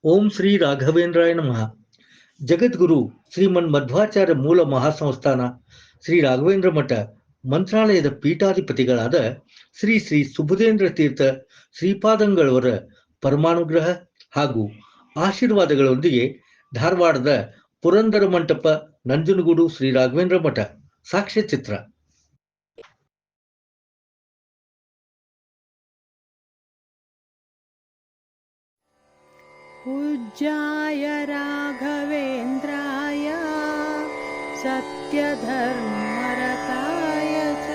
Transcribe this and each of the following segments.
ಓಂ ಶ್ರೀ ರಾಘವೇಂದ್ರಾಯ ನಮಃ. ಜಗದ್ಗುರು ಶ್ರೀಮನ್ ಮಧ್ವಾಚಾರ್ಯ ಮೂಲ ಮಹಾಸಂಸ್ಥಾನ ಶ್ರೀ ರಾಘವೇಂದ್ರ ಮಠ ಮಂತ್ರಾಲಯದ ಪೀಠಾಧಿಪತಿಗಳಾದ ಶ್ರೀ ಶ್ರೀ ಸುಬುಧೇಂದ್ರ ತೀರ್ಥ ಶ್ರೀಪಾದಂಗಳವರ ಪರಮಾನುಗ್ರಹ ಹಾಗೂ ಆಶೀರ್ವಾದಗಳೊಂದಿಗೆ ಧಾರವಾಡದ ಪುರಂದರ ಮಂಟಪ ನಂಜನಗೂಡು ಶ್ರೀ ರಾಘವೇಂದ್ರ ಮಠ ಸಾಕ್ಷ್ಯಚಿತ್ರ. पूज्याय राघवेन्द्राय सत्यधर्मरताय च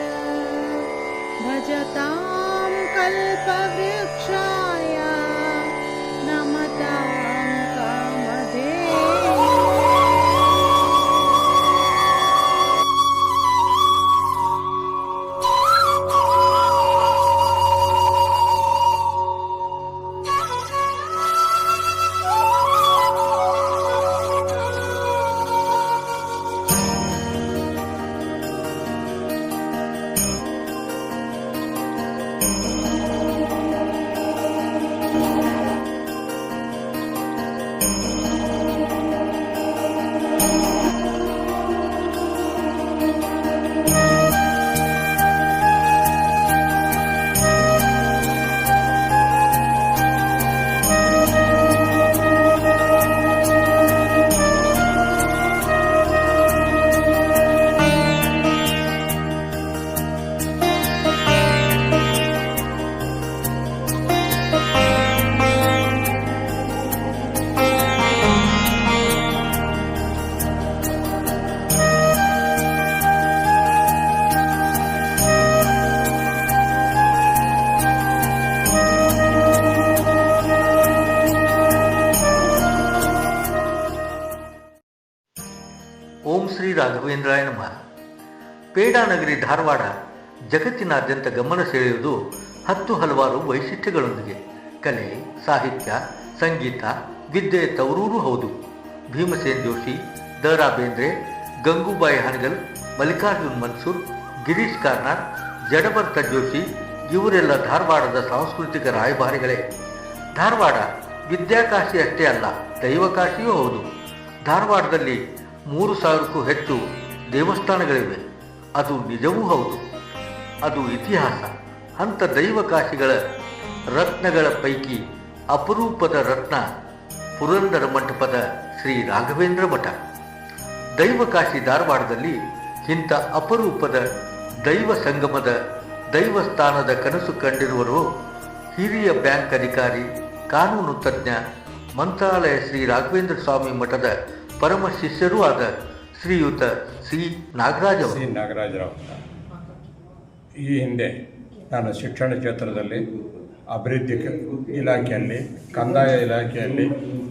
भजतां कल्पवृक्षाय नमतां कामधेनवे। ಓಂ ಶ್ರೀ ರಾಘವೇಂದ್ರಾಯ ನಮಃ. ಪೇಡಾನಗರಿ ಧಾರವಾಡ ಜಗತ್ತಿನಾದ್ಯಂತ ಗಮನ ಸೆಳೆಯುವುದು ಹಲವಾರು ವೈಶಿಷ್ಟ್ಯಗಳೊಂದಿಗೆ. ಕಲೆ, ಸಾಹಿತ್ಯ, ಸಂಗೀತ, ವಿದ್ಯೆಯ ತವರೂರು ಹೌದು. ಭೀಮಸೇನ್ ಜೋಶಿ, ದ ರಾ ಬೇಂದ್ರೆ, ಗಂಗೂಬಾಯಿ ಹಾನಗಲ್, ಮಲ್ಲಿಕಾರ್ಜುನ್ ಮನ್ಸೂರ್, ಗಿರೀಶ್ ಕಾರ್ನಾಡ್, ಜಡಭರತ ಜೋಶಿ ಇವರೆಲ್ಲ ಧಾರವಾಡದ ಸಾಂಸ್ಕೃತಿಕ ರಾಯಭಾರಿಗಳೇ. ಧಾರವಾಡ ವಿದ್ಯಾಕಾಶಿ ಅಷ್ಟೇ ಅಲ್ಲ, ದೈವಕಾಶಿಯೂ ಹೌದು. ಧಾರವಾಡದಲ್ಲಿ 3000ಕ್ಕೂ ಹೆಚ್ಚು ದೇವಸ್ಥಾನಗಳಿವೆ. ಅದು ನಿಜವೂ ಹೌದು. ಅದು ಇತಿಹಾಸ. ಅಂಥ ದೈವಕಾಶಿಗಳ ರತ್ನಗಳ ಪೈಕಿ ಅಪರೂಪದ ರತ್ನ ಪುರಂದರ ಮಂಟಪದ ಶ್ರೀ ರಾಘವೇಂದ್ರ ಮಠ. ದೈವಕಾಶಿ ಧಾರವಾಡದಲ್ಲಿ ಇಂಥ ಅಪರೂಪದ ದೈವ ಸಂಗಮದ ದೈವಸ್ಥಾನದ ಕನಸು ಕಂಡಿರುವರು ಹಿರಿಯ ಬ್ಯಾಂಕ್ ಅಧಿಕಾರಿ, ಕಾನೂನು ತಜ್ಞ, ಮಂತ್ರಾಲಯ ಶ್ರೀ ರಾಘವೇಂದ್ರ ಸ್ವಾಮಿ ಮಠದ ಪರಮ ಶಿಷ್ಯರೂ ಆದ ಶ್ರೀಯುತ ಸಿ ನಾಗರಾಜರಾವ್. ಈ ಹಿಂದೆ ನಾನು ಶಿಕ್ಷಣ ಕ್ಷೇತ್ರದಲ್ಲಿ ಅಭಿವೃದ್ಧಿ ಇಲಾಖೆಯಲ್ಲಿ, ಕಂದಾಯ ಇಲಾಖೆಯಲ್ಲಿ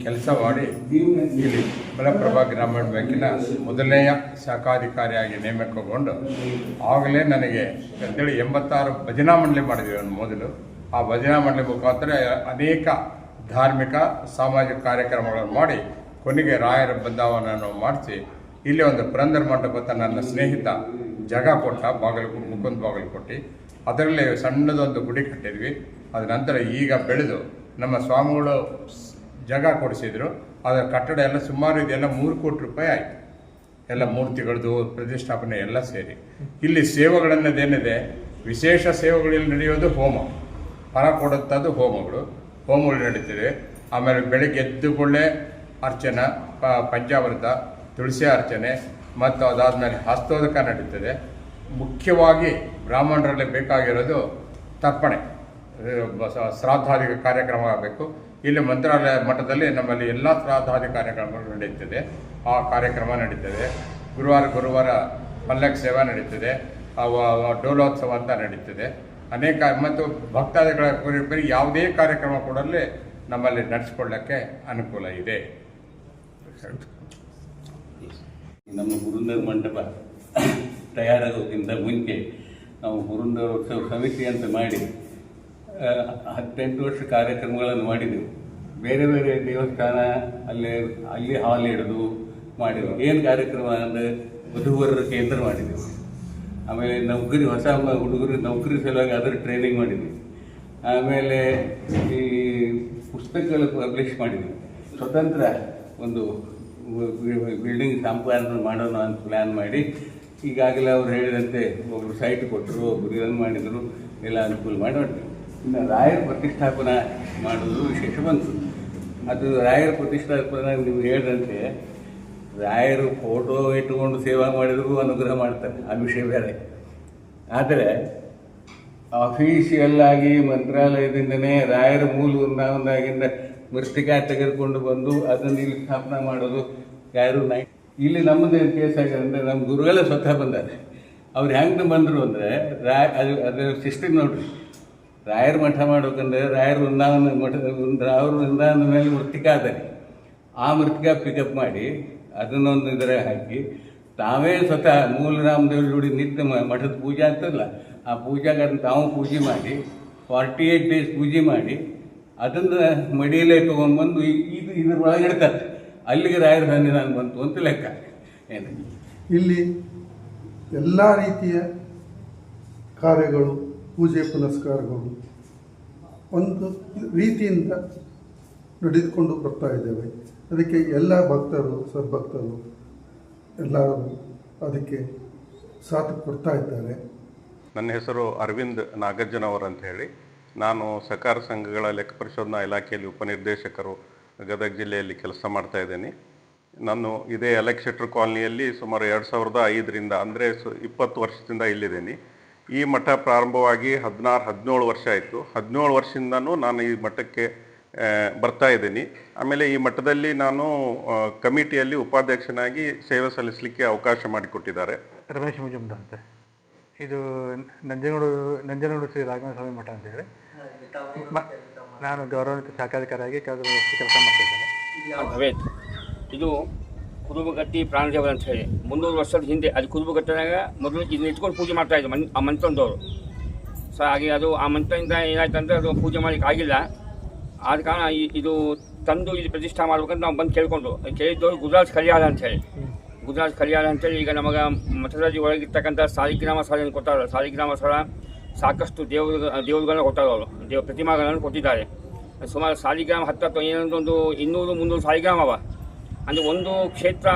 ಕೆಲಸ ಮಾಡಿ ಇಲ್ಲಿ ಮಲಪ್ರಭಾ ಗ್ರಾಮೀಣ ಬ್ಯಾಂಕಿನ ಮೊದಲನೆಯ ಶಾಖಾಧಿಕಾರಿಯಾಗಿ ನೇಮಕಗೊಂಡು ಆಗಲೇ ನನಗೆ ಅಂತೇಳಿ 86 ಭಜನಾ ಮಂಡಳಿ ಮಾಡಿದ್ವಿ ನಾನು ಮೊದಲು. ಆ ಭಜನಾ ಮಂಡಳಿ ಮುಖಾಂತರ ಅನೇಕ ಧಾರ್ಮಿಕ ಸಾಮಾಜಿಕ ಕಾರ್ಯಕ್ರಮಗಳನ್ನು ಮಾಡಿ ಕೊನೆಗೆ ರಾಯರ ಬೃಂದಾವನವನ್ನು ಮಾಡಿಸಿ ಇಲ್ಲಿ ಒಂದು ಪುರಂದರ ಮಂಟಪ ನನ್ನ ಸ್ನೇಹಿತ ಜಾಗ ಕೊಟ್ಟ, ಮುಕುಂದ್ ಬಾಗಲಕೋಟೆ. ಅದರಲ್ಲಿ ಸಣ್ಣದೊಂದು ಗುಡಿ ಕಟ್ಟಿದ್ವಿ. ಅದ ನಂತರ ಈಗ ಬೆಳೆದು ನಮ್ಮ ಸ್ವಾಮಿಗಳು ಜಾಗ ಕೊಡಿಸಿದ್ರು. ಅದರ ಕಟ್ಟಡ ಎಲ್ಲ ಸುಮಾರು ಇದೆಲ್ಲ 3 ಕೋಟಿ ರೂಪಾಯಿ ಆಯಿತು. ಎಲ್ಲ ಮೂರ್ತಿಗಳದ್ದು ಪ್ರತಿಷ್ಠಾಪನೆ ಎಲ್ಲ ಸೇರಿ ಇಲ್ಲಿ ಸೇವೆಗಳನ್ನದೇನಿದೆ, ವಿಶೇಷ ಸೇವೆಗಳಲ್ಲಿ ನಡೆಯೋದು ಹೋಮ, ಫಲ ಕೊಡುತ್ತದ್ದು ಹೋಮಗಳು ನಡೀತಿದೆ. ಆಮೇಲೆ ಬೆಳಗ್ಗೆ ಎದ್ದುಕೊಳ್ಳೆ ಅರ್ಚನೆ, ಪಂಚಾಮೃತ, ತುಳಸಿ ಅರ್ಚನೆ ಮತ್ತು ಅದಾದಮೇಲೆ ಹಸ್ತೋದಕ ನಡೀತದೆ. ಮುಖ್ಯವಾಗಿ ಬ್ರಾಹ್ಮಣರಲ್ಲಿ ಬೇಕಾಗಿರೋದು ತರ್ಪಣೆ, ಶ್ರಾದ್ದಾದಿ ಕಾರ್ಯಕ್ರಮ ಆಗಬೇಕು. ಇಲ್ಲಿ ಮಂತ್ರಾಲಯ ಮಠದಲ್ಲಿ ನಮ್ಮಲ್ಲಿ ಎಲ್ಲ ಶ್ರಾದ್ದಾದಿ ಕಾರ್ಯಕ್ರಮಗಳು ನಡೀತದೆ. ಆ ಕಾರ್ಯಕ್ರಮ ನಡೀತದೆ. ಗುರುವಾರ ಪಲ್ಲಕ್ಕಿ ಸೇವಾ ನಡೀತದೆ, ಡೋಲೋತ್ಸವ ಅಂತ ನಡೀತದೆ. ಅನೇಕ ಮತ್ತು ಭಕ್ತಾದಿಗಳ ಕುರಿತು ಯಾವುದೇ ಕಾರ್ಯಕ್ರಮ ಕೂಡಲೇ ನಮ್ಮಲ್ಲಿ ನಡೆಸ್ಕೊಳ್ಳೋಕ್ಕೆ ಅನುಕೂಲ ಇದೆ. ನಮ್ಮ ಪುರಂದರ ಮಂಟಪ ತಯಾರಾಗೋಕ್ಕಿಂತ ಮುಂಚೆ ನಾವು ಪುರಂದರ ಉತ್ಸವ ಸಮಿತಿ ಅಂತ ಮಾಡಿ 18 ವರ್ಷ ಕಾರ್ಯಕ್ರಮಗಳನ್ನು ಮಾಡಿದೆವು. ಬೇರೆ ಬೇರೆ ದೇವಸ್ಥಾನ ಅಲ್ಲಿ ಹಾಲ್ ಹಿಡಿದು ಮಾಡಿದೆವು. ಏನು ಕಾರ್ಯಕ್ರಮ ಅಂದರೆ ವಧುವರರ ಕೇಂದ್ರ ಮಾಡಿದೆವು. ಆಮೇಲೆ ನೌಕರಿ, ಹೊಸ ಹುಡುಗರು ನೌಕರಿ ಸಲುವಾಗಿ ಅದರ ಟ್ರೈನಿಂಗ್ ಮಾಡಿದ್ವಿ. ಆಮೇಲೆ ಈ ಪುಸ್ತಕಗಳು ಪಬ್ಲಿಷ್ ಮಾಡಿದ್ವಿ. ಸ್ವತಂತ್ರ ಒಂದು ಬಿಲ್ಡಿಂಗ್ ಸಂಪಾದನೆ ಮಾಡೋಣ ಅಂತ ಪ್ಲ್ಯಾನ್ ಮಾಡಿ ಈಗಾಗಲೇ ಅವ್ರು ಹೇಳಿದಂತೆ ಒಬ್ಬರು ಸೈಟ್ ಕೊಟ್ಟರು, ಒಬ್ಬರು ಇದನ್ನು ಮಾಡಿದರು, ಎಲ್ಲ ಅನುಕೂಲ ಮಾಡಿ ಮಾಡಿದ್ರು. ಇನ್ನು ರಾಯರ ಪ್ರತಿಷ್ಠಾಪನೆ ಮಾಡೋದು ವಿಶೇಷ ಬಂತು. ಅದು ರಾಯರ ಪ್ರತಿಷ್ಠಾಪನೆ ನೀವು ಹೇಳಿದಂತೆ ರಾಯರು ಫೋಟೋ ಇಟ್ಟುಕೊಂಡು ಸೇವಾ ಮಾಡಿದರೂ ಅನುಗ್ರಹ ಮಾಡ್ತಾರೆ, ಆ ವಿಷಯ ಬೇರೆ. ಆದರೆ ಅಫೀಷಿಯಲ್ ಆಗಿ ಮಂತ್ರಾಲಯದಿಂದನೇ ರಾಯರ ಮೂಲ ವೃಂದಾವನದಾಗಿಂದ ಮೃತ್ತಿಕಾ ತೆಗೆದುಕೊಂಡು ಬಂದು ಅದನ್ನು ಇಲ್ಲಿ ಸ್ಥಾಪನೆ ಮಾಡೋದು ಯಾರು ಇಲ್ಲಿ ನಮ್ಮದು ಕೇಸ್ ಆಗಿದೆ ಅಂದರೆ ನಮ್ಮ ಗುರುಗಳೇ ಸ್ವತಃ ಬಂದಾರೆ. ಅವ್ರು ಹೆಂಗೆ ಬಂದರು ಅಂದರೆ ಅದರ ಸಿಸ್ಟಮ್ ನೋಡ್ರಿ, ರಾಯರ ಮಠ ಮಾಡ್ಬೇಕಂದ್ರೆ ರಾಯರ ವೃಂದಾವನ ಅವ್ರ ವೃಂದಾವನ ಮೇಲೆ ಮೃತ್ತಿಕಾ ಅದಾರೆ. ಆ ಮೃತ್ತಿಕಾ ಪಿಕಪ್ ಮಾಡಿ ಅದನ್ನೊಂದು ಇದರ ಹಾಕಿ ತಾವೇ ಸ್ವತಃ ಮೂಲ ರಾಮದೇವ್ರ ಜೋಡಿ ನಿತ್ಯ ಮಠದ ಪೂಜೆ ಅಂತಲ್ಲ, ಆ ಪೂಜಾಗ ತಾವು ಪೂಜೆ ಮಾಡಿ 48 days ಪೂಜೆ ಮಾಡಿ ಅದನ್ನು ಮಡಿಯಲ್ಲೇ ತೊಗೊಂಡ್ಬಂದು ಇದ್ರ ಒಳಗೆ ಇಡ್ತಾರೆ. ಅಲ್ಲಿಗೆ ರಾಯರ ಸನ್ನಿಧಾನ ಬಂತು ಅಂತ ಲೆಕ್ಕ. ಏನು ಇಲ್ಲಿ ಎಲ್ಲ ರೀತಿಯ ಕಾರ್ಯಗಳು, ಪೂಜೆ ಪುನಸ್ಕಾರಗಳು ಒಂದು ರೀತಿಯಿಂದ ನಡೆದುಕೊಂಡು ಬರ್ತಾ ಇದ್ದೇವೆ. ಅದಕ್ಕೆ ಎಲ್ಲ ಭಕ್ತರು, ಸದ್ಭಕ್ತರು ಎಲ್ಲರೂ ಅದಕ್ಕೆ ಸಾಥ್ ಕೊಡ್ತಾ ಇದ್ದಾರೆ. ನನ್ನ ಹೆಸರು ಅರವಿಂದ್ ನಾಗಜ್ಜನವರ್ ಅಂತ ಹೇಳಿ, ನಾನು ಸಹಕಾರ ಸಂಘಗಳ ಲೆಕ್ಕ ಪರಿಶೋಧನಾ ಇಲಾಖೆಯಲ್ಲಿ ಉಪನಿರ್ದೇಶಕರು ಗದಗ ಜಿಲ್ಲೆಯಲ್ಲಿ ಕೆಲಸ ಮಾಡ್ತಾ ಇದ್ದೇನೆ. ನಾನು ಇದೇ ಅಲೆಕ್ಸ್ ಶೆಟ್ರ್ ಕಾಲನಿಯಲ್ಲಿ ಸುಮಾರು 2005ರಿಂದ ಅಂದರೆ 20 ವರ್ಷದಿಂದ ಇಲ್ಲಿದ್ದೀನಿ. ಈ ಮಠ ಪ್ರಾರಂಭವಾಗಿ 16-17 ವರ್ಷ ಆಯಿತು. 17 ವರ್ಷದಿಂದನೂ ನಾನು ಈ ಮಠಕ್ಕೆ ಬರ್ತಾ ಇದ್ದೀನಿ. ಆಮೇಲೆ ಈ ಮಠದಲ್ಲಿ ನಾನು ಕಮಿಟಿಯಲ್ಲಿ ಉಪಾಧ್ಯಕ್ಷನಾಗಿ ಸೇವೆ ಸಲ್ಲಿಸಲಿಕ್ಕೆ ಅವಕಾಶ ಮಾಡಿಕೊಟ್ಟಿದ್ದಾರೆ. ರಮೇಶ್ ಮುಜುಮ್ದಾರ್ ಅಂತ, ಇದು ನಂಜನಗೂಡು ಶ್ರೀ ರಾಘವೇಂದ್ರ ಸ್ವಾಮಿ ಮಠ ಅಂತೇಳಿ. ನಾನು ಗೌರವಾನ್ವಿತ ಶಾಖಾಧಿಕಾರಿಯಾಗಿ ಕೆಲಸ ಮಾಡ್ತಿದ್ದೇನೆ. ಭವೇತ್ ಇದು ಕುರುಬಗಟ್ಟಿ ಪ್ರಾಣದೇವರು ಅಂತ ಹೇಳಿ 300 ವರ್ಷದ ಹಿಂದೆ ಅದು ಕುರುಬಗಟ್ಟಿನಾಗ ಮೊದಲು ಇದನ್ನ ಇಟ್ಕೊಂಡು ಪೂಜೆ ಮಾಡ್ತಾಯಿದ್ರು ಆ ಮಂತ್ರದವರು. ಸೊ ಹಾಗೆ ಅದು ಆ ಮಂತ್ರದಿಂದ ಏನಾಯ್ತು ಅಂದರೆ ಅದು ಪೂಜೆ ಮಾಡಲಿಕ್ಕೆ ಆಗಿಲ್ಲ. ಆದ ಕಾರಣ ಇದು ತಂದು ಇದು ಪ್ರತಿಷ್ಠಾ ಮಾಡ್ಬೇಕಂತ ನಾವು ಬಂದು ಕೇಳಿದ್ದವರು ಗುರುರಾಜ್ ಕಲ್ಯಾಣ ಅಂತೇಳಿ. ಗುರುರಾಜ್ ಕಲ್ಯಾಣ ಅಂತೇಳಿ ಈಗ ನಮಗೆ ಮಠದಲ್ಲಿ ಒಳಗಿರ್ತಕ್ಕಂಥ ಸಾಲಿಗ್ರಾಮ ಸ್ಥಳವನ್ನು ಕೊಟ್ಟಾರ. ಸಾಲಿಗ್ರಾಮ ಸ್ಥಳ ಸಾಕಷ್ಟು ದೇವರುಗಳನ್ನ ಕೊಟ್ಟಾರ. ಅವರು ಪ್ರತಿಮಾಗಳನ್ನು ಕೊಟ್ಟಿದ್ದಾರೆ. ಸುಮಾರು ಸಾಲಿಗ್ರಾಮ 10 ಏನೊಂದು 200-300 ಸಾಲಿಗ್ರಾಮ ಅವ. ಅಂದರೆ ಒಂದು ಕ್ಷೇತ್ರ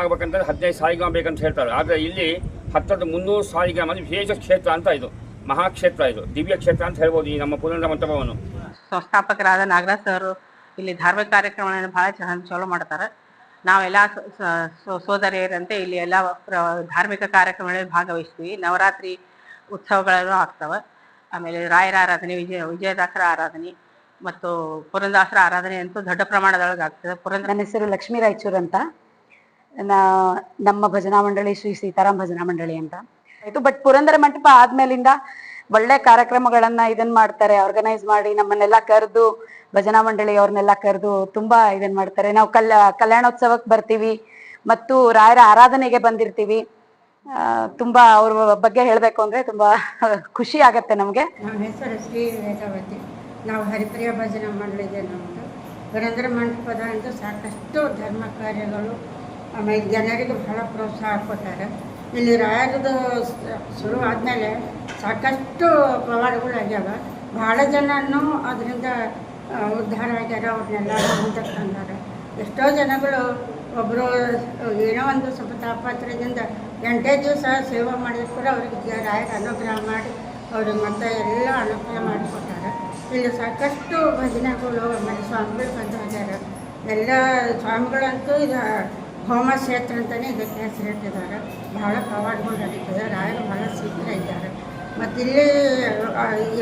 ಆಗ್ಬೇಕಂತಂದ್ರೆ 15 ಸಾಲಿಗ್ರಾಮ ಬೇಕಂತ ಹೇಳ್ತಾರೆ. ಆದರೆ ಇಲ್ಲಿ 10-300 ಸಾಲಿಗ್ರಾಮ ಅಂದರೆ ವಿಶೇಷ ಕ್ಷೇತ್ರ ಅಂತ, ಇದು ಮಹಾಕ್ಷೇತ್ರ, ಇದು ದಿವ್ಯ ಕ್ಷೇತ್ರ ಅಂತ ಹೇಳ್ಬೋದು ಈ ನಮ್ಮ ಪುರಂದರ ಮಂಟಪವನ್ನು. ಸಂಸ್ಥಾಪಕರಾದ ನಾಗರಾಜ್ ಸರ್ ಇಲ್ಲಿ ಧಾರ್ಮಿಕ ಕಾರ್ಯಕ್ರಮಗಳನ್ನು ಭಾಳ ಚಲೋ ಮಾಡ್ತಾರೆ. ನಾವೆಲ್ಲ ಸೋದರಿಯರಂತೆ ಇಲ್ಲಿ ಎಲ್ಲ ಧಾರ್ಮಿಕ ಕಾರ್ಯಕ್ರಮಗಳಲ್ಲಿ ಭಾಗವಹಿಸ್ತೀವಿ. ನವರಾತ್ರಿ ಉತ್ಸವಗಳನ್ನು ಆಗ್ತವೆ. ಆಮೇಲೆ ರಾಯರ ಆರಾಧನೆ, ವಿಜಯದಾಸರ ಆರಾಧನೆ ಮತ್ತು ಪುರಂದಾಸರ ಆರಾಧನೆ ಅಂತೂ ದೊಡ್ಡ ಪ್ರಮಾಣದೊಳಗೆ ಆಗ್ತದೆ. ನನ್ನ ಹೆಸರು ಲಕ್ಷ್ಮೀ ರಾಯಚೂರ್ ಅಂತ. ನಮ್ಮ ಭಜನಾ ಮಂಡಳಿ ಶ್ರೀ ಸೀತಾರಾಮ್ ಭಜನಾ ಮಂಡಳಿ ಅಂತ ಆಯಿತು. ಬಟ್ ಪುರಂದರ ಮಂಟಪ ಆದ್ಮೇಲಿಂದ ಒಳ್ಳೆ ಕಾರ್ಯಕ್ರಮಗಳನ್ನ ಇದನ್ನ ಮಾಡ್ತಾರೆ, ಆರ್ಗನೈಸ್ ಮಾಡಿ ನಮ್ಮನ್ನೆಲ್ಲ ಕರೆದು, ಭಜನಾ ಮಂಡಳಿ ಅವ್ರನ್ನೆಲ್ಲ ಕರೆದು ತುಂಬಾ ಇದನ್ನ ಮಾಡ್ತಾರೆ. ನಾವು ಕಲ್ಯಾಣೋತ್ಸವಕ್ಕೆ ಬರ್ತೀವಿ ಮತ್ತು ರಾಯರ ಆರಾಧನೆಗೆ ಬಂದಿರ್ತೀವಿ. ತುಂಬಾ ಅವ್ರ ಬಗ್ಗೆ ಹೇಳಬೇಕು ಅಂದ್ರೆ ತುಂಬಾ ಖುಷಿ ಆಗತ್ತೆ ನಮಗೆ. ನಮ್ಮ ಹೆಸರು ಶ್ರೀ ವೇದಾವತಿ. ನಾವು ಹರಿಪ್ರಿಯ ಭಜನಾ ಮಂಡಳಿಗೆ ನಮ್ಮದು ಪುರಂದರ ಮಂಟಪದ ಅಂತ ಸಾಕಷ್ಟು ಧರ್ಮ ಕಾರ್ಯಗಳು, ಆಮೇಲೆ ಜನರಿಗೆ ಬಹಳ ಪ್ರೋತ್ಸಾಹ ಕೊಟ್ಟಾರೆ. ಇಲ್ಲಿ ರಾಯರದು ಶುರು ಆದಮೇಲೆ ಸಾಕಷ್ಟು ಪವಾಡಗಳು ಆಗ್ಯಾವ. ಭಾಳ ಜನನು ಅದರಿಂದ ಉದ್ಧಾರ ಆಗ್ಯಾರ. ಅವ್ರನ್ನೆಲ್ಲ ಮುಂದಕ್ಕೆ ತಂದಾರೆ. ಎಷ್ಟೋ ಜನಗಳು ಒಬ್ಬರು ಏನೋ ಒಂದು ಸ್ವಲ್ಪ ತಾಪತ್ರದಿಂದ 8 ದಿವಸ ಸೇವೆ ಮಾಡಿದ್ರು ಕೂಡ ಅವ್ರಿಗೆ ರಾಯರ ಅನುಗ್ರಹ ಮಾಡಿ ಅವ್ರಿಗೆ ಮತ್ತೆ ಎಲ್ಲ ಅನುಗ್ರಹ ಮಾಡಿಕೊಟ್ಟಾರೆ. ಇಲ್ಲಿ ಸಾಕಷ್ಟು ಭಜನೆಗಳು, ಆಮೇಲೆ ಸ್ವಾಮಿಗಳು ಬಂದು ಹೋಗ್ಯಾರ. ಎಲ್ಲ ಸ್ವಾಮಿಗಳಂತೂ ಇದು ಹೋಮ ಕ್ಷೇತ್ರ ಅಂತಲೇ ಇದಕ್ಕೆ ಹೆಸರಿಟ್ಟಿದ್ದಾರೆ. ಬಹಳ ಪವಾಡಗಳು ನಡೀತದೆ. ರಾಯರು ಬಹಳ ಶೀಘ್ರ ಇದ್ದಾರೆ. ಮತ್ತು ಇಲ್ಲಿ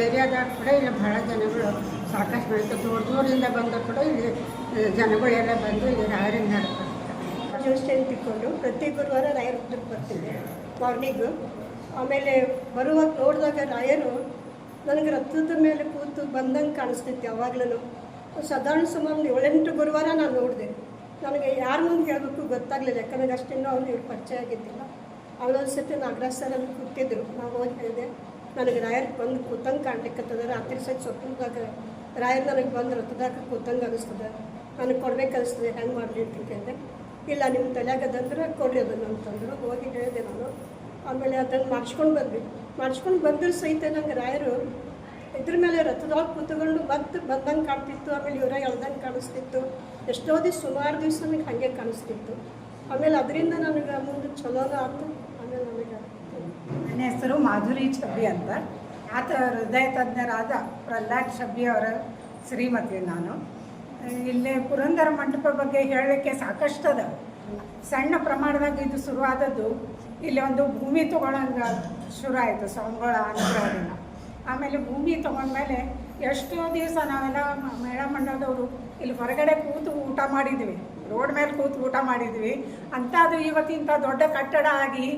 ಏರಿಯಾದಾಗ ಕೂಡ ಇಲ್ಲಿ ಬಹಳ ಜನಗಳು ಸಾಕಷ್ಟು ನಡೀತದೆ. ದೂರದಿಂದ ಬಂದರೂ ಕೂಡ ಇಲ್ಲಿ ಜನಗಳೆಲ್ಲ ಬಂದು ಇಲ್ಲಿ ರಾಯರಿಗೆ ನಡ್ತಾರೆ. ಯೋಚನೆ ತಿಕ್ಕೊಂಡು ಪ್ರತಿ ಗುರುವಾರ ರಾಯರ ಹತ್ರಕ್ಕೆ ಬರ್ತಿದ್ದೆ ಮಾರ್ನಿಂಗು. ಆಮೇಲೆ ಬರುವಾಗ ನೋಡಿದಾಗ ರಾಯರು ನನಗೆ ರಥದ ಮೇಲೆ ಕೂತು ಬಂದಂಗೆ ಕಾಣಿಸ್ತಿತ್ತು. ಯಾವಾಗಲೂ ಸಾಧಾರಣ ಸುಮಾರು 7-8 ಗುರುವಾರ ನಾನು ನೋಡಿದೆ. ನನಗೆ ಯಾರ ಮುಂದೆ ಹೇಳಬೇಕು ಗೊತ್ತಾಗಲಿಲ್ಲ, ಯಾಕಂದರೆ ಅಷ್ಟಿನ್ನೂ ಅವ್ರು ಪರಿಚಯ ಆಗಿದ್ದಿಲ್ಲ. ಅಲ್ಲೊಂದು ಸತಿ ನಾಗರಾಜ್ ಸರ್ ಅಲ್ಲಿ ಕೂತಿದ್ರು. ನಾವು ಹೋಗಿ ಹೇಳಿದೆ, ನನಗೆ ರಾಯರಿಗೆ ಬಂದು ಕೂತಂಗೆ ಕಾಣ್ಲಿಕ್ಕತ್ತದ. ರಾತ್ರಿ ಸಹಿತ ಸ್ವಪ್ನದಾಗ ರಾಯರು ನನಗೆ ಬಂದು ರಥದಾಗ ಕೂತಂಗೆ ಅನಿಸ್ತದೆ, ನನಗೆ ಕೊಡ್ಬೇಕು ಅನಿಸ್ತದೆ, ಹೆಂಗೆ ಮಾಡಲಿ ಅಂತ ಕೇಳಿದೆ. ಇಲ್ಲ ನಿಮ್ಮ ತಲೆಯಾಗದಂದ್ರೆ ಕೊಡ್ರಿ ಅದನ್ನು ಅಂತಂದರು. ಹೋಗಿ ಹೇಳಿದೆ ನಾನು. ಆಮೇಲೆ ಅದನ್ನು ಮಾಡಿಸ್ಕೊಂಡು ಬಂದ್ವಿ. ಮಾಡಿಸ್ಕೊಂಡು ಬಂದರೂ ಸಹಿತ ನಂಗೆ ರಾಯರು ಇದ್ರ ಮೇಲೆ ರಥದೊಳಗೆ ಕೂತ್ಕೊಂಡು ಮತ್ತೆ ಬಂದಂಗೆ ಕಾಣ್ತಿತ್ತು. ಆಮೇಲೆ ಇವರ ಎಳ್ದಂಗೆ ಕಾಣಿಸ್ತಿತ್ತು. ಎಷ್ಟೋ ದಿವಸ ಸುಮಾರು ದಿವಸ ನನಗೆ ಹಾಗೆ ಕಾಣಿಸ್ತಿತ್ತು. ಆಮೇಲೆ ಅದರಿಂದ ನನಗೆ ಮುಂದೆ ಚಲೋನ ಆಯ್ತು. ಆಮೇಲೆ ನನಗೆ ನನ್ನ ಹೆಸರು ಮಾಧುರಿ ಛಬ್ಬಿ ಅಂತ. ಆತ ಹೃದಯ ತಜ್ಞರಾದ ಪ್ರಹ್ಲಾದ್ ಛಬ್ಬಿ ಅವರ ಶ್ರೀಮತಿ ನಾನು. ಇಲ್ಲಿ ಪುರಂದರ ಮಂಟಪ ಬಗ್ಗೆ ಹೇಳಲಿಕ್ಕೆ ಸಾಕಷ್ಟು ಅದ. ಸಣ್ಣ ಪ್ರಮಾಣದಾಗ ಇದು ಶುರುವಾದದ್ದು ಇಲ್ಲಿ ಒಂದು ಭೂಮಿ ತೊಗೊಳಂಗೆ ಶುರು ಆಯಿತು ಸ್ವಾಮಿಗಳ ಅನುಗ್ರಹದಿಂದ. ಆಮೇಲೆ ಭೂಮಿ ತೊಗೊಂಡ್ಮೇಲೆ ಎಷ್ಟೋ ದಿವಸ ನಾವೆಲ್ಲ ಮಹಿಳಾ ಮಂಡಲದವರು ಇಲ್ಲಿ ಹೊರಗಡೆ ಕೂತು ಊಟ ಮಾಡಿದ್ವಿ, ರೋಡ್ ಮೇಲೆ ಕೂತು ಊಟ ಮಾಡಿದ್ವಿ. ಅಂಥದ್ದು ಇವತ್ತಿಂಥ ದೊಡ್ಡ ಕಟ್ಟಡ ಆಗಿ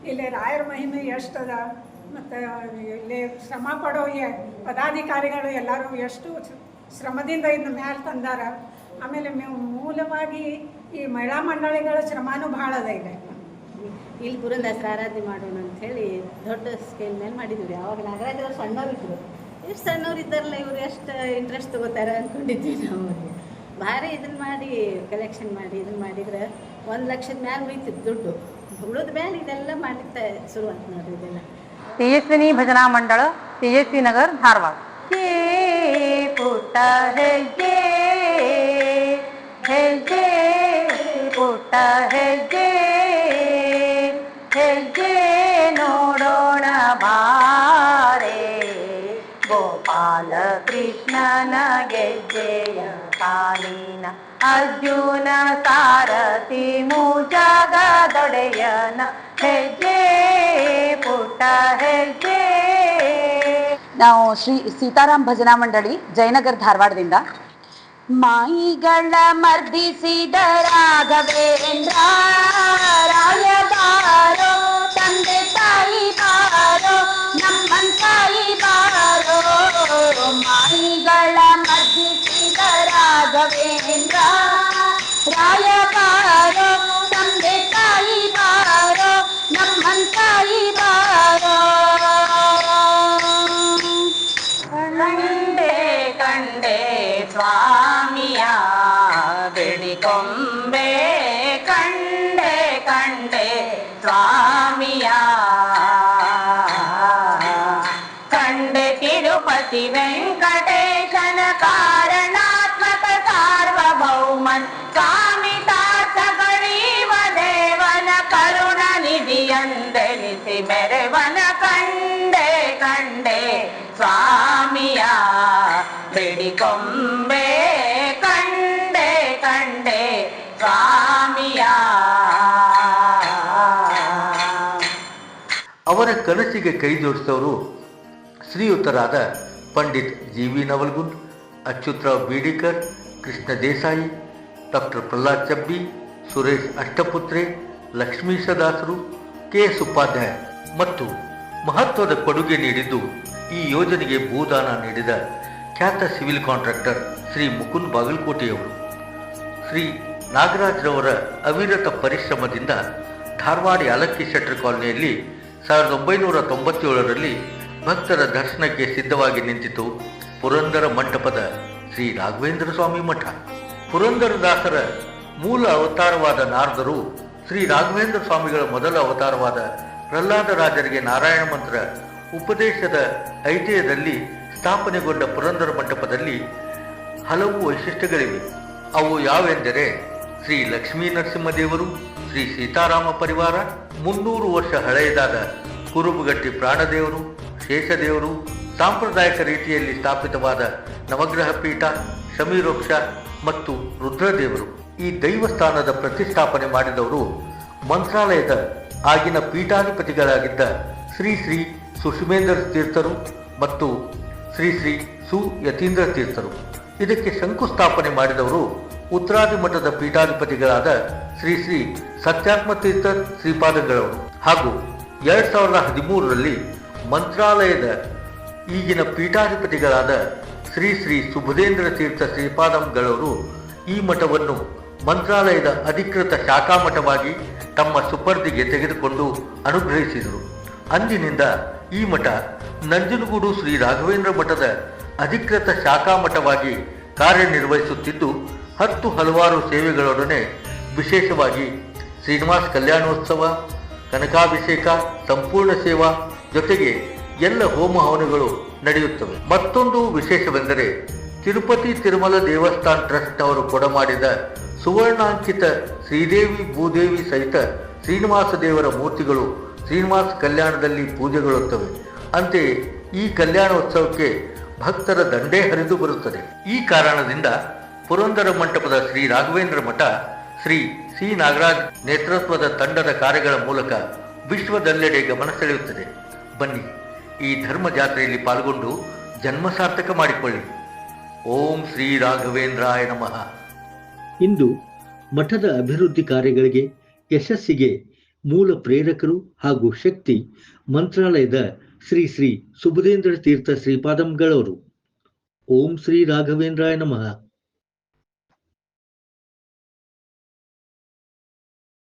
ಇಲ್ಲಿ ರಾಯರ ಮಹಿಮೆ ಎಷ್ಟದ, ಮತ್ತು ಇಲ್ಲಿ ಶ್ರಮ ಪಡೋ ಪದಾಧಿಕಾರಿಗಳು ಎಲ್ಲರೂ ಎಷ್ಟು ಶ್ರಮದಿಂದ ಇನ್ನು ಮ್ಯಾಲೆ ತಂದಾರ. ಆಮೇಲೆ ಮೂಲವಾಗಿ ಈ ಮಹಿಳಾ ಮಂಡಳಿಗಳ ಶ್ರಮನೂ ಭಾಳ ಅದ ಇದೆ. ಇಲ್ಲಿ ಪುರಂದರ ಆರಾಧನೆ ಮಾಡೋಣ ಅಂಥೇಳಿ ದೊಡ್ಡ ಸ್ಕೇಲ್ ಮೇಲೆ ಮಾಡಿದ್ವಿ. ಅವಾಗ ನಾಗರಾಜರು ಸಣ್ಣವರಿದ್ದರು. ಎಷ್ಟು ಸಣ್ಣವ್ರು ಇದ್ದಾರಲ್ಲ, ಇವರು ಎಷ್ಟು ಇಂಟ್ರೆಸ್ಟ್ ತೊಗೋತಾರೆ ಅಂದ್ಕೊಂಡಿದ್ವಿ ನಾವು. ಭಾರಿ ಇದನ್ನು ಮಾಡಿ ಕಲೆಕ್ಷನ್ ಮಾಡಿ ಇದನ್ನು ಮಾಡಿದ್ರೆ 1 ಲಕ್ಷದ ಮ್ಯಾಲೆ ಉಳಿತಿತ್ತು ದುಡ್ಡು. ಉಳಿದ ಮೇಲೆ ಇದೆಲ್ಲ ಮಾಡಲಿಕ್ಕೆ ಶುರು ಅಂತ ನೋಡ್ರಿ. ಇದೆಲ್ಲ ತೇಜಸ್ವಿನಿ ಭಜನಾ ಮಂಡಳ, ತೇಜಸ್ವಿ ನಗರ್, ಧಾರವಾಡ. ಪುಟ್ಟ ಹೆಜ್ಜೆ ಹೆಜ್ಜೆ ಪುಟ್ಟ ಹೆಜ್ಜೆ ಹೆಜ್ಜೆ ನೋಡೋಣ ಬಾರೆ, ಗೋಪಾಲ ಕೃಷ್ಣನ ಗೆಜ್ಜೆಯ ಕಾಲಿನ ಅರ್ಜುನ ಸಾರಥಿ ಮುಜಗದೊಡೆಯನ ಹೆಜ್ಜೆ ಪುಟ್ಟ ಹೆಜ್ಜೆ. ನಾವು ಶ್ರೀ ಸೀತಾರಾಮ್ ಭಜನಾ ಮಂಡಳಿ, ಜಯನಗರ್, ಧಾರವಾಡದಿಂದ. ಮಾಯಿಗಳ ಮರ್ದಿಸಿದ ರಾಘವೇಂದ್ರ ರಾಯಬಾರೋ, ತಂದೆ ತಾಯಿ ಬಾರೋ, ನಮ್ಮನ್ ತಾಯಿ ಬಾರೋ. ಮಾಯಿಗಳ ಮರ್ದಿಸಿದ ರಾಘವೇಂದ್ರ ರಾಯಬಾರೋ, ತಂದೆ ತಾಯಿ ಬಾರೋ, ನಮ್ಮನ್ ತಾಯಿ ಬಾರೋ. ಕಂಡೆ ಕಂಡೆ ಸ್ವಾಮಿಯ ಬೆಡಿಕೊಂಬೆ, ಕಂಡೆ ಕಂಡೆ ಸ್ವಾಮಿಯ ಕಂಡೆ ತಿರುಪತಿ ವೆಂಕಟೇಶನ ಕಾರಣಾತ್ಮಕ ಸಾರ್ವಭೌಮನ್ ಕಾಮಿತಾರ್ಥಗಳೀವ ದೇವನ ಕರುಣ ನಿಧಿಯಂದೆನಿಸಿ ಮೆರೆವನ ಕಂಡೆ ಕಂಡೆ ಸ್ವಾಮಿಯ ಬೆಡಿಕೊಂಬೆ, ಕಂಡೆ ಕಂಡೆ ಸ್ವಾಮಿಯ. ಅವರ ಕನಸಿಗೆ ಕೈ ಜೋಡಿಸಿದವರು ಶ್ರೀಯುತರಾದ ಪಂಡಿತ್ ಜಿ.ವಿ. ನವಲ್ಗುಂದ್, ಅಚ್ಯುತರಾವ್ ಬೀಡಿಕರ್, ಕೃಷ್ಣ ದೇಸಾಯಿ, ಡಾಕ್ಟರ್ ಪ್ರಹ್ಲಾದ್ ಛಬ್ಬಿ, ಸುರೇಶ್ ಅಷ್ಟಪುತ್ರೆ, ಲಕ್ಷ್ಮೀಶದಾಸರು, ಕೆ.ಎಸ್. ಉಪಾಧ್ಯಾಯ ಮತ್ತು ಮಹತ್ವದ ಕೊಡುಗೆ ನೀಡಿದ್ದು ಈ ಯೋಜನೆಗೆ ಭೂದಾನ ನೀಡಿದ ಖ್ಯಾತ ಸಿವಿಲ್ ಕಾಂಟ್ರಾಕ್ಟರ್ ಶ್ರೀ ಮುಕುಂದ್ ಬಾಗಲಕೋಟೆಯವರು. ಶ್ರೀ ನಾಗರಾಜ್ರವರ ಅವಿರತ ಪರಿಶ್ರಮದಿಂದ ಧಾರವಾಡ ಯಾಲಕ್ಕಿ ಶೆಟ್ಟರ್ ಕಾಲೋನಿಯಲ್ಲಿ 1997ರಲ್ಲಿ ಭಕ್ತರ ದರ್ಶನಕ್ಕೆ ಸಿದ್ಧವಾಗಿ ನಿಂತಿತು ಪುರಂದರ ಮಂಟಪದ ಶ್ರೀ ರಾಘವೇಂದ್ರ ಸ್ವಾಮಿ ಮಠ. ಪುರಂದರದಾಸರ ಮೂಲ ಅವತಾರವಾದ ನಾರದರು ಶ್ರೀ ರಾಘವೇಂದ್ರ ಸ್ವಾಮಿಗಳ ಮೊದಲ ಅವತಾರವಾದ ಪ್ರಹ್ಲಾದರಾಜರಿಗೆ ನಾರಾಯಣ ಮಂತ್ರ ಉಪದೇಶದ ಐತಿಹ್ಯದಲ್ಲಿ ಸ್ಥಾಪನೆಗೊಂಡ ಪುರಂದರ ಮಂಟಪದಲ್ಲಿ ಹಲವು ವೈಶಿಷ್ಟ್ಯಗಳಿವೆ. ಅವು ಯಾವೆಂದರೆ ಶ್ರೀ ಲಕ್ಷ್ಮೀ ನರಸಿಂಹದೇವರು, ಶ್ರೀ ಸೀತಾರಾಮ ಪರಿವಾರ, 300 ವರ್ಷ ಹಳೆಯದಾದ ಕುರುಬುಗಟ್ಟಿ ಪ್ರಾಣದೇವರು, ಶೇಷದೇವರು, ಸಾಂಪ್ರದಾಯಿಕ ರೀತಿಯಲ್ಲಿ ಸ್ಥಾಪಿತವಾದ ನವಗ್ರಹ ಪೀಠ, ಶಮೀರೋಕ್ಷ ಮತ್ತು ರುದ್ರದೇವರು. ಈ ದೈವಸ್ಥಾನದ ಪ್ರತಿಷ್ಠಾಪನೆ ಮಾಡಿದವರು ಮಂತ್ರಾಲಯದ ಆಗಿನ ಪೀಠಾಧಿಪತಿಗಳಾಗಿದ್ದ ಶ್ರೀ ಶ್ರೀ ಸುಷುಮೇಂದ್ರ ತೀರ್ಥರು ಮತ್ತು ಶ್ರೀ ಶ್ರೀ ಸು ಯತೀಂದ್ರ ತೀರ್ಥರು. ಇದಕ್ಕೆ ಶಂಕುಸ್ಥಾಪನೆ ಮಾಡಿದವರು ಉತ್ತರಾದಿ ಮಠದ ಪೀಠಾಧಿಪತಿಗಳಾದ ಶ್ರೀ ಶ್ರೀ ಸತ್ಯಾತ್ಮ ತೀರ್ಥ ಶ್ರೀಪಾದಂಗಳವರು ಹಾಗೂ 2013ರಲ್ಲಿ ಮಂತ್ರಾಲಯದ ಈಗಿನ ಪೀಠಾಧಿಪತಿಗಳಾದ ಶ್ರೀ ಶ್ರೀ ಸುಬುಧೇಂದ್ರ ತೀರ್ಥ ಶ್ರೀಪಾದಂಗಳವರು ಈ ಮಠವನ್ನು ಮಂತ್ರಾಲಯದ ಅಧಿಕೃತ ಶಾಖಾ ಮಠವಾಗಿ ತಮ್ಮ ಸುಪರ್ದಿಗೆ ತೆಗೆದುಕೊಂಡು ಅನುಗ್ರಹಿಸಿದರು. ಅಂದಿನಿಂದ ಈ ಮಠ ನಂಜನಗೂಡು ಶ್ರೀ ರಾಘವೇಂದ್ರ ಮಠದ ಅಧಿಕೃತ ಶಾಖಾ ಮಠವಾಗಿ ಕಾರ್ಯನಿರ್ವಹಿಸುತ್ತಿದ್ದು ಹಲವಾರು ಸೇವೆಗಳೊಡನೆ ವಿಶೇಷವಾಗಿ ಶ್ರೀನಿವಾಸ ಕಲ್ಯಾಣೋತ್ಸವ, ಕನಕಾಭಿಷೇಕ, ಸಂಪೂರ್ಣ ಸೇವಾ ಜೊತೆಗೆ ಎಲ್ಲ ಹೋಮ ಹವನಗಳು ನಡೆಯುತ್ತವೆ. ಮತ್ತೊಂದು ವಿಶೇಷವೆಂದರೆ ತಿರುಪತಿ ತಿರುಮಲ ದೇವಸ್ಥಾನ ಟ್ರಸ್ಟ್ನವರು ಕೊಡಮಾಡಿದ ಸುವರ್ಣಾಂಕಿತ ಶ್ರೀದೇವಿ ಭೂದೇವಿ ಸಹಿತ ಶ್ರೀನಿವಾಸ ದೇವರ ಮೂರ್ತಿಗಳು ಶ್ರೀನಿವಾಸ ಕಲ್ಯಾಣದಲ್ಲಿ ಪೂಜೆಗೊಳ್ಳುತ್ತವೆ. ಅಂತೆಯೇ ಈ ಕಲ್ಯಾಣೋತ್ಸವಕ್ಕೆ ಭಕ್ತರ ದಂಡೇ ಹರಿದು ಬರುತ್ತದೆ. ಈ ಕಾರಣದಿಂದ ಪುರಂದರ ಮಂಟಪದ ಶ್ರೀ ರಾಘವೇಂದ್ರ ಮಠ ಶ್ರೀ ಸಿ ನಾಗರಾಜ್ ನೇತೃತ್ವದ ತಂಡದ ಕಾರ್ಯಗಳ ಮೂಲಕ ವಿಶ್ವದೆಲ್ಲೆಡೆ ಗಮನ ಸೆಳೆಯುತ್ತದೆ. ಬನ್ನಿ, ಈ ಧರ್ಮ ಜಾತ್ರೆಯಲ್ಲಿ ಪಾಲ್ಗೊಂಡು ಜನ್ಮ ಸಾರ್ಥಕ ಮಾಡಿಕೊಳ್ಳಿ. ಓಂ ಶ್ರೀ ರಾಘವೇಂದ್ರಾಯ ನಮಃ. ಇಂದು ಮಠದ ಅಭಿವೃದ್ಧಿ ಕಾರ್ಯಗಳಿಗೆ ಯಶಸ್ಸಿಗೆ ಮೂಲ ಪ್ರೇರಕರು ಹಾಗೂ ಶಕ್ತಿ ಮಂತ್ರಾಲಯದ ಶ್ರೀ ಶ್ರೀ ಸುಬುಧೇಂದ್ರ ತೀರ್ಥ ಶ್ರೀಪಾದಂಗಳವರು. ಓಂ ಶ್ರೀ ರಾಘವೇಂದ್ರಾಯ ನಮಃ.